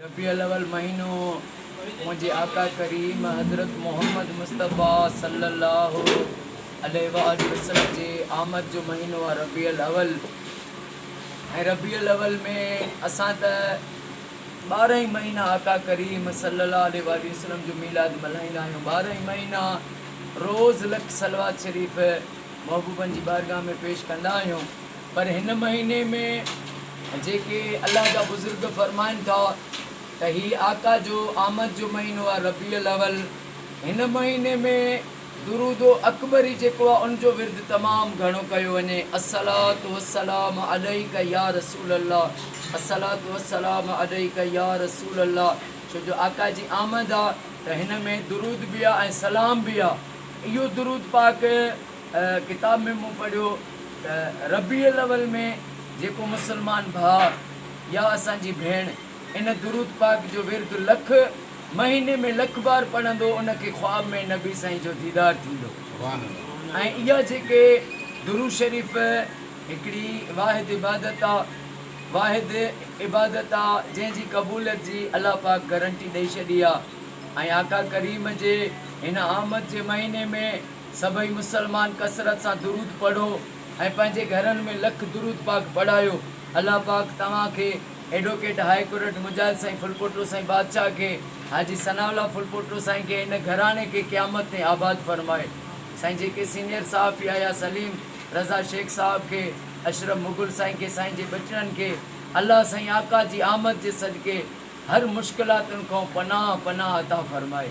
रबीउल अव्वल महीनो मुझे आका करीम हज़रत मोहम्मद मुस्तफ़ा सल्लल्लाहु अलैहि वसल्लम जे आमद जो महीनो आहे रबीउल अव्वल। रबीउल अव्वल में असां त 12 ही महीना आका करीम सल्लल्लाहु अलैहि वसल्लम जो मीलाद मल्हाईंदा आहियूं। 12 ही महीना रोज़ लख सलवात शरीफ़ महबूबन जी बारगाह में पेश कंदा आहियूं। पर हिन महीने में जेके अल्लाह जा बुज़ुर्ग फरमाइनि था त ही आका जो आमद जो महीनो आहे रबीउल अव्वल। हिन महीने में दुरूदो अकबरी जेको आहे उनजो विर्द तमामु घणो कयो वञे। अस्सलातु वस्सलाम अलैका या रसूल अल्लाह, अस्सलातु वस्सलाम अलैका या रसूल अल्लाह। छो जो आका जी आमद आहे त हिन में दुरूद बि आहे ऐं सलाम बि आहे। इहो दुरूद पाक किताब में मूं पढ़ियो त रबीउल अव्वल में जेको मुसलमान भाउ या असांजी भेण इन दुरूद पाक जो विर्द लख महीने में लख बार पढ़ंदो उनखे ख्वाब में नबी साईं जो दीदार थींदो। ऐं इहा जेके दुरूद शरीफ़ हिकिड़ी वाहिद इबादत आहे जंहिंजी क़बूलियत जी अल्लाह पाक गारंटी ॾेई छॾी आहे। ऐं आका करीम जे हिन आमद जे महीने में सभई मुसलमान कसरत सां दुरूद पढ़ो ऐं पंहिंजे घरनि में लख दुरूद पाक पढ़ायो। अल्लाह पाक तव्हांखे एडवोकेट हाई कोर्ट मुजाहिद साईं फुलपोटो साईं बादशाह खे, हाजी सनाउल्ला फुलपोटो साईं खे, इन घराने खे क़यामत ते आबाद फरमाए। साईं जेके सीनियर साहब आया सलीम रज़ा शेख साहब खे, अशरफ मुगल साईं खे, साईं जे बचड़नि खे अल्लाह साईं आका जी आमद जे सदके हर मुश्किलातुनि खां पनाह अता फरमाए।